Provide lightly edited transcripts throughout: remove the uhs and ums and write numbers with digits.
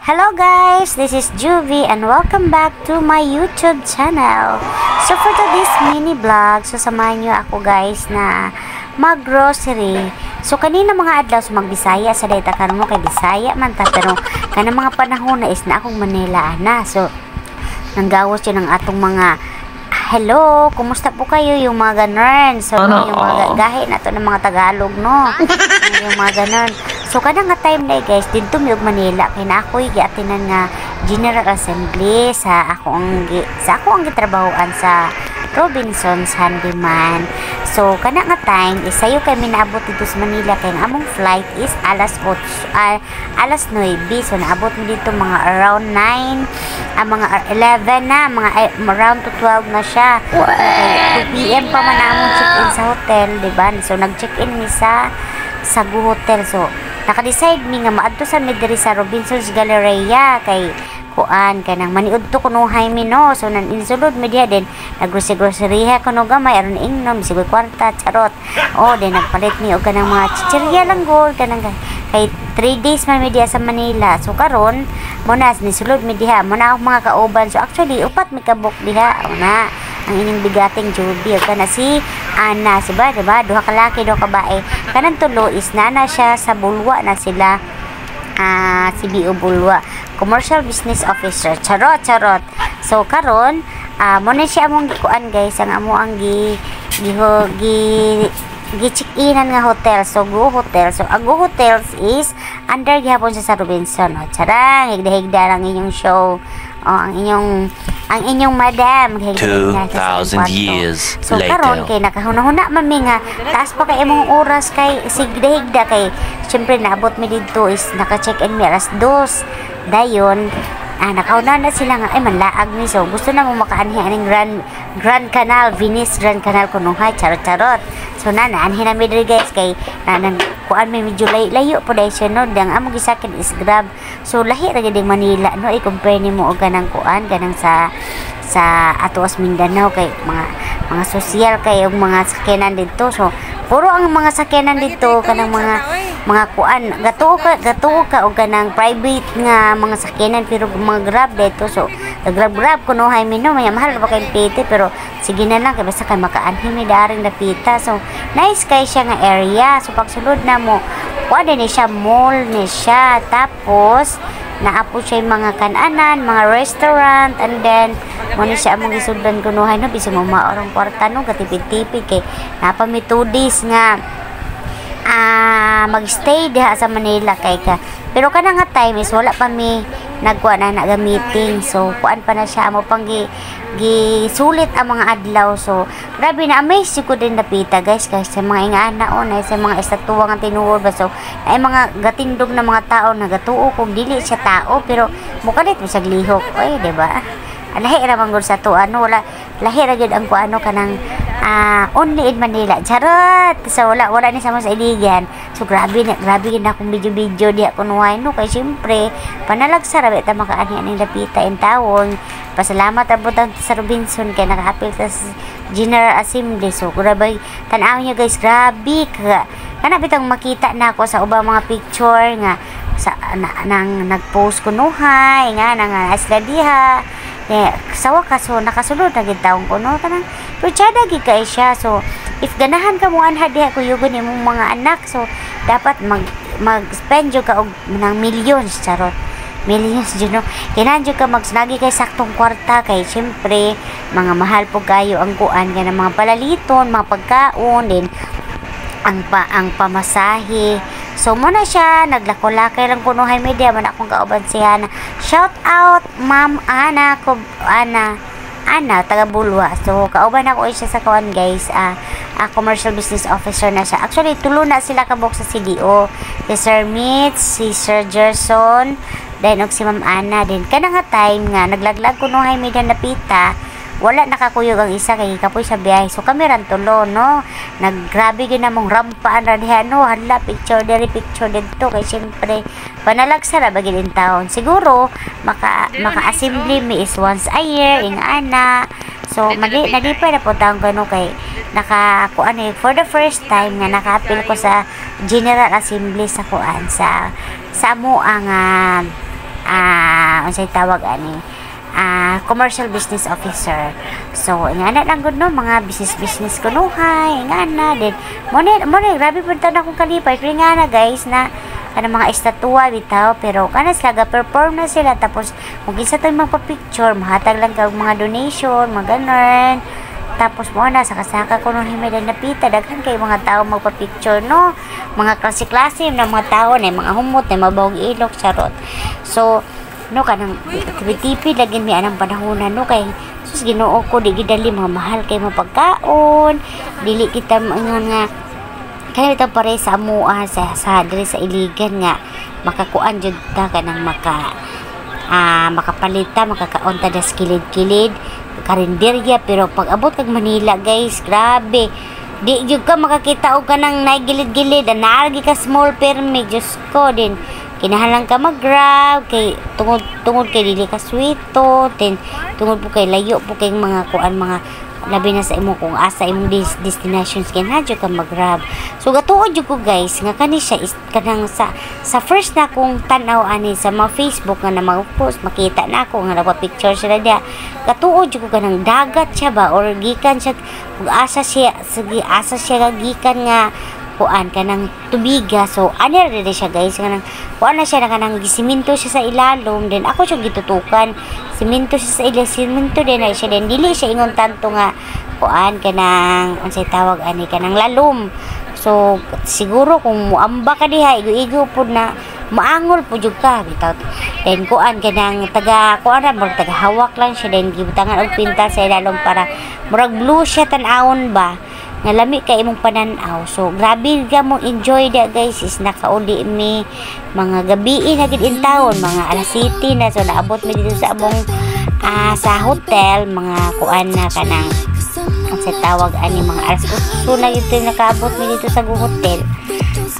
Hello guys, this is Juvie and welcome back to my YouTube channel. So for today's mini vlog, so samahan nyo ako guys na mag-grocery. So kanina mga adlaw so magbisaya sa data karon mo kay Bisaya man ta, pero kanang mga panahon na is na akong Manila na. So nanggawas yun ng atong mga hello, kumusta po kayo yung mga ganun. So yung mga gahe na to ng mga Tagalog no. Yung mga ganun. So kada nga time na guys dito mi og Manila kay na ako'y giatinan nga General Assembly sa ako ang gitrabahoan sa Robinson's Handyman. So kana nga time isayo kay minaabot dito sa Manila kay ang among flight is alas 9. So naabot mi dito mga around 9 mga 11 na mga around to 12 na siya. Okay, 2 PM pa man among check-in sa hotel, diba? So nag-check-in mi sa Sagu Hotel. So naka-decide mi nga maadto sa diri sa Robinson's Galleria kay kuan kanang maniud to kunuhay mi no. So nan insulod mi diha din naggrocery-groceryha kuno gamay aron ingnom sigoy kwarta charot. Then nagpalit mi og kanang mga chichirya lang gol kanang kay 3 days man mi diha sa Manila. So karon mo na nisulod mi diha mo na ako mga kauban. So actually upat mi kabuk diha na ang inyong bigating Juvie kana si Ana diba duha ka laki duha ka bae kanang tulo is nana siya sa Bulwa na sila si B.O. Bulwa commercial business officer charot. So karon mo na siya among gikuan guys ang amo ang gi-check-inan nga hotel. So Go Hotel. So ang Go Hotels is under gihapon sa Robinson. Charang higda-higda lang inyong show. Ang inyong madam 2,000 years so, later. Karon kay nakahuna-huna man mi nga taas pa kay imong oras kay sigda-higda kay syempre naabot mi dito is naka-check-in mi alas 2 dayon. Nakauna na sila nga ay manlaag ni. So gusto na mo makaanhi aning Grand Canal, Venice Grand Canal kunuhay charot. So anhi na mi diri guys kay kuan may medyo layo po dai siya no. Ang among gisakin is Grab. So lahi ra gid Manila no i-compare nimo og kanang kuan kanang sa Atuos Mindanao kay mga sosyal kay og mga sakyanan dito. So puro ang mga sakyanan dito kanang mga kuan gatuo ka og kanang private nga mga sakyanan pero mga Grab dito. So Grab kunuhay mi no may mahal pa kay PT pero sige na lang kay basta kay makaanhi mi daring napita. So nice kay siya nga area. So pagsulod na mo kuan ni siya mall ni siya tapos naapo siya yung mga kananan, mga restaurant, and then mo ni siya among gisudlan kunuhay no bisag mo maorong kwarta no katipid-tipid kay napa mi 2 days nga magstay diha sa Manila kay ka. Pero kana nga time is wala pa mi nagkuha na meeting. So kuan pa na siya amo pang gisulit ang mga adlaw. So grabe na amaze ko din napita guys kasi sa mga ingana na sa mga estatwa nga tinuod ba. So ay mga gatindog na mga tao nagatuo kung dili siya tao pero mukalit mo sa glihok oy diba. Lahi ra man gud sa to wala lahi ra gid ang kuano kanang only in Manila charot. So wala ni sa mga iligan. So grabe na akong video diha kunuhay no kay syempre panalagsa ra ta makaani aning dapita in tawon. Pasalamat abutan sa Robinson kay nakaapil sa General Assembly. So grabe tan-aw niyo guys grabe kana bitang makita na ako sa ubang mga picture nga sa nang nagpost kunuhay nga nang asla diha. Sawa ka so nakasulod na gid taong kuno kanang puchada gid kay siya. So if ganahan ka mo anha diha kuyugon imong mga anak so dapat mag-spend jud ka og nang millions charot. Millions jud no. Kinahanglan jud ka magsunagi kay saktong kwarta kay syempre mga mahal po kayo ang kuan nga mga palaliton, mga pagkaon din ang pamasahe. So mo na siya naglako-lakay lang kunuhay media man akong kauban siya na shout out Ma'am Ana taga Bulwa. So kauban ako siya sa kawan guys commercial business officer na siya. Actually tulo na sila kabok sa CDO si Sir Mitch, si Sir Gerson then og si Ma'am Ana din kana nga time nga naglaglag kunuhay media napita wala nakakuyog ang isa kay kapoy sa biyahe. So kami ran tulo no naggrabe gyud namong rampaan ra diha no hala picture dito kay syempre panalagsa ra bagid in town. Siguro maka-assembly mi is once a year ing ana. So nalipay na po taong gano kay nakakuan for the first time nga naka-appeal ko sa General Assembly sa kuan sa amo ang unsay tawag ani, commercial business officer. So nga na lang gud no, mga business kunuhay nga na din mo grabe pud ta na akong kalipay pero nga na guys na mga estatwa bitaw, pero kana sila ga-perform na sila, tapos kung isa tayo magpa-picture mahatag lang kag mga donation mga ganon. Tapos mo na sa kasaka ko nung himay na napita daghan kay mga tao magpa-picture no, mga klase-klase na mga tao na mga humot na mabawog ilok charot. So no kanang tipi lagi mi anang panahon no, kay sus Ginoo ko di gidali mga mahal kay mapagkaon, dili kita nga kaya ito pare sa amua sa diri sa Iligan nga makakuan jud ta kanang makapalita makakaon ta das kilid-kilid karinderya. Pero pag abot kag Manila guys, grabe di jud ka makakita og kanang naigilid-gilid anargi ka small permit. Diyos ko din kinahanglan ka mag-grab kay tungod kay dili ka swito, then tungod po kay layo po kay mga kuan, mga labi na sa imo kung asa imong destinations kinahanglan ka mag-grab. So gatuod jud ko guys nga kani siya is kanang sa first na kong tan-aw ani sa mga Facebook nga na mag-post makita na ako nga nagpa-picture sila dia. Gatuod jud ko kanang dagat siya ba or gikan siya ug asa siya gikan nga kuan kanang tubiga. So ani ra siya guys kanang kuan na siya kanang gisiminto siya sa ilalom, then ako siya gitutukan siminto siya sa ilalom, siminto din na siya, then dili siya ingon tanto nga kuan kanang unsay tawag ani kanang lalom. So siguro kung muamba ka diha igo-igo pud na maangol pud jud ka bitaw. Then kuan kanang taga hawak lang siya, then gibutangan og pinta sa ilalom para murag blue siya tan-awon ba nga lami kay imong pananaw. So grabe ka mo enjoy da guys, is nakauli mi mga gabi na gid in town, mga alas 7 na. So naabot mi dito sa among sa hotel mga kuan na kanang sa tawag ani mga alas 8 na gid nakaabot mi dito sa hotel.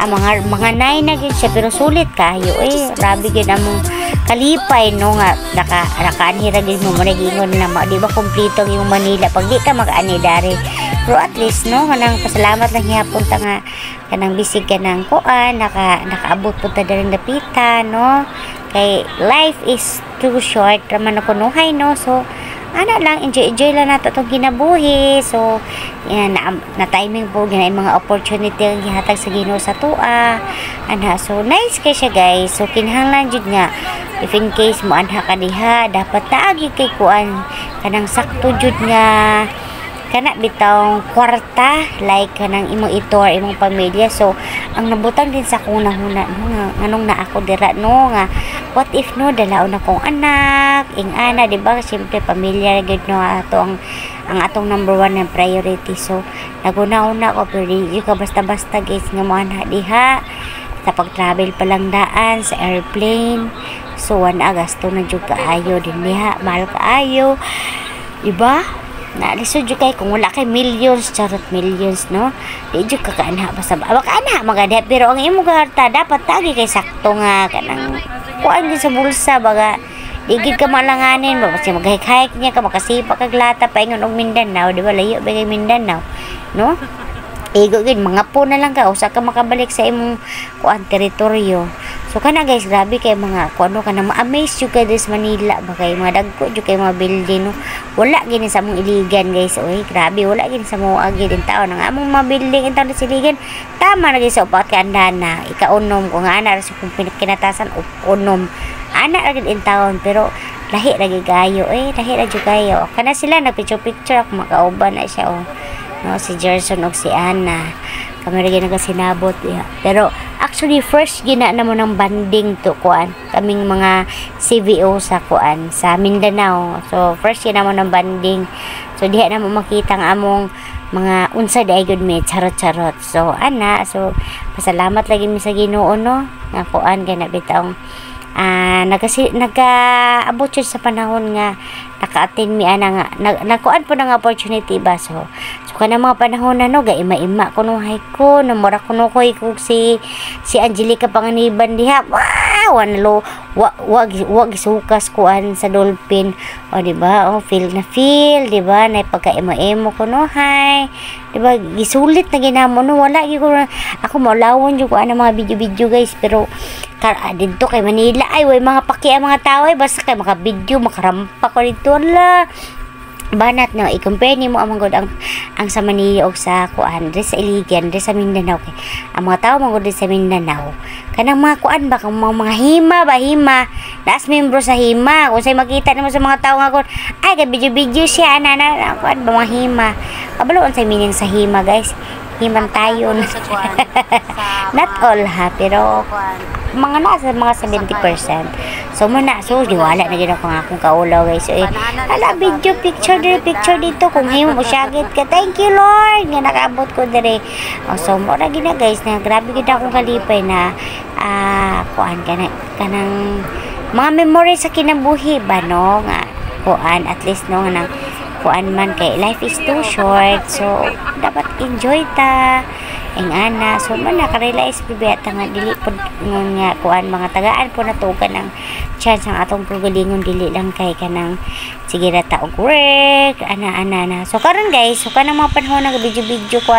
Mga 9 na gid siya, pero sulit kayo grabe gid among kalipay no nga nakaanhira gid mo gingon na di ba kompleto ang imong Manila pag di ka makaani dari. Pero at least no kanang pasalamat lang gyapon ta nga kanang bisig kanang kuan nakaabot pud ta diri dapitan no, kay life is too short raman kunuhay no. So ana lang enjoy lang nato tong kinabuhi. So yan na timing po ginay mga opportunity ang gihatag sa Ginoo sa tua ana. So nice kay siya guys. So kinahanglan jud nga if in case mo anha ka diha dapat taagi kay kuan kanang sakto jud nga kana bitawng kwarta like kanang imong itor imong pamilya. So ang nabutang din sa kunahuna no nganong na ako dira no nga what if no dalaon na kong anak ana di ba, siyempre pamilya gid no ato ang atong number 1 na priority. So naguna-una ko pero di ka basta-basta guys nga mo anha diha sa pag-travel pa lang daan sa airplane. So gasto na jud kaayo din diha, mahal kaayo iba na lisod jud kay kung wala kay millions charot millions no, di jud ka kaanha basta ana magada. Pero ang imong harta dapat tagi kay sakto nga kanang kuan din sa bulsa baga di gid ka malanganin ba kasi maghayk-hayk niya ka makasipa kag lata paingon og Mindanao di ba, layo ba kay Mindanao no. Igo gid mga po na lang ka usa ka makabalik sa imong kuan teritoryo. So kana guys grabe kay mga kuno kana ma-amaze jud kay sa Manila ba kay mga dagko jud kay mga building no. Wala gini sa among Iligan guys, oy grabe wala gini sa mo agi din taon nga among mga building in taon sa Iligan tama na gid sa upat ka andana ikaunom ko nga ana sa kung kinatasan unom ana ra gid in taon. Pero lahi ra gid kayo lahi ra jud kayo kana sila nagpicture ako makauban na siya no, si Gerson o si Anna kami rin nagkasinabot pero actually first gina na mo ng banding to kuan kaming mga CVO sa kuan sa Mindanao. So first gina mo ng banding, so diha na mo makita ang among mga unsa day good me charot. So ana, so pasalamat lagi mi sa Ginoo no nga kuan kay nabitaw nagkaabot yun sa panahon nga naka-attend mi ana nga nagkuan po ng opportunity ba. So kana mga panahon na no gaima-ima kuno hay ko no mura kuno ko si Angelica Panganiban diha wow anlo wag sukas kuan sa dolphin di ba feel di ba na pagka-emo kuno hay di ba gisulit na ginamo no wala gyud ako maulawon jud ko ana mga video guys. Pero dito kay Manila ay way mga paki ang mga tao ay basta kay maka-video makarampa ko dito la banat no i-compare nimo among god ang sa Manila og sa kuan diri sa Iligan diri sa Mindanao kay ang mga tao mangod sa Mindanao kanang mga kuan ba kang mga hima nas membro sa hima kung say makita nimo sa mga tao nga kun ay kay video siya ana kuan ba mga hima kabalo unsay meaning sa hima guys himan tayo not all ha pero mga nasa mga 70%. So muna so wala na gid ako nga akong kaulaw guys. So ala video picture dito kung himo mo syagit ka. Thank you Lord nga nakaabot ko dire. So mo ra gid na guys na grabe gid akong kalipay na kuan kanang mga memory sa kinabuhi ba no nga kuan at least no nga kuan man kay life is too short so dapat enjoy ta ing ana so man naka-realize bibeta nga dili pud nga kuan mga tagaan po natugan ng chance ang atong pagalingon dili lang kay kanang sige ra ta og work ana so karon guys so kanang mga panahon nga video ko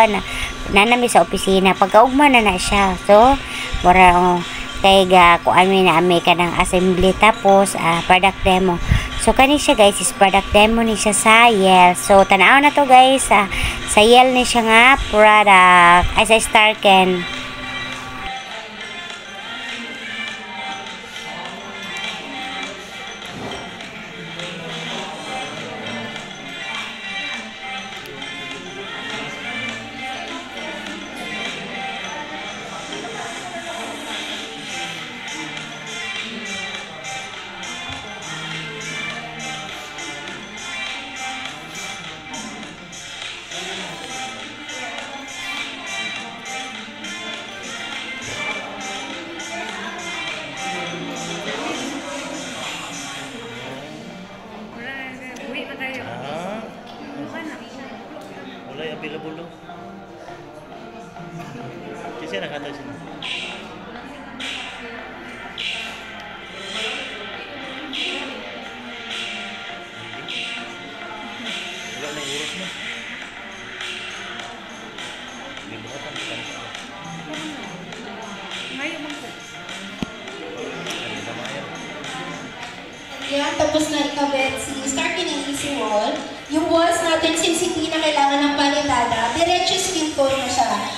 nanami sa opisina pagkaugma na siya so mura kay ga kuan mi na may kanang assembly tapos product demo. So kani siya guys is product demo ni siya sa Yale. So tanaw na to guys sa Yale ni siya nga product as a Starken. Wala available no. Kasi nakata siya. Wala na oras na. Libutan ka. Ngayon mo ko. Yan, tapos na ikabit si Starken and Easy Wall. Yung walls natin, since hindi na kailangan ng palitada, diretso skin tone na siya.